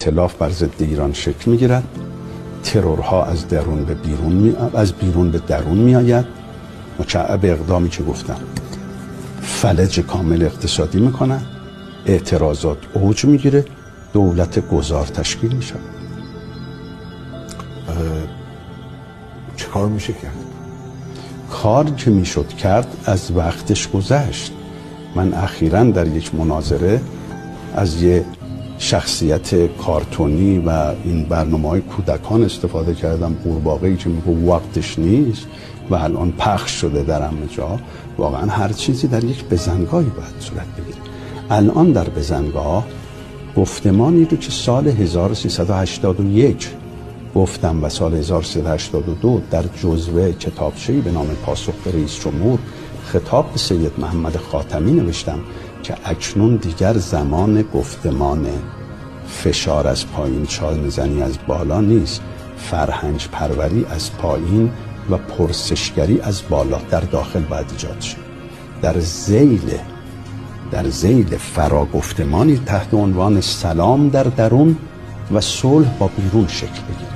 ائتلاف بر ضد ایران شکل میگیرد، ترورها از درون به بیرون از بیرون به درون میآید، مشعب اقدامی که گفتم فلج کامل اقتصادی میکنن، اعتراضات اوج میگیره، دولت گذار تشکیل میشه. چه کار میشه کرد؟ کار که میشد کرد از وقتش گذشت. من اخیراً در یک مناظره از یه شخصیت کارتونی و این برنامه‌های کودکان استفاده کردم، قورباغه‌ای که میگه وقتش نیست و الان پخش شده در همه جا. واقعا هر چیزی در یک بزنگاهی باید صورت بگیره. الان در بزنگاه گفتمانی رو که سال 1381 گفتم و سال 1382 در جزوه کتابچه‌ای به نام پاسخ به رئیس جمهور خطاب به سید محمد خاتمی نوشتم که اکنون دیگر زمان گفتمان فشار از پایین چاله‌زنی از بالا نیست، فرهنگ پروری از پایین و پرسشگری از بالا در داخل باید ایجاد شد. در ذیل فراگفتمانی تحت عنوان سلام در درون و صلح با بیرون شکل بگیرد.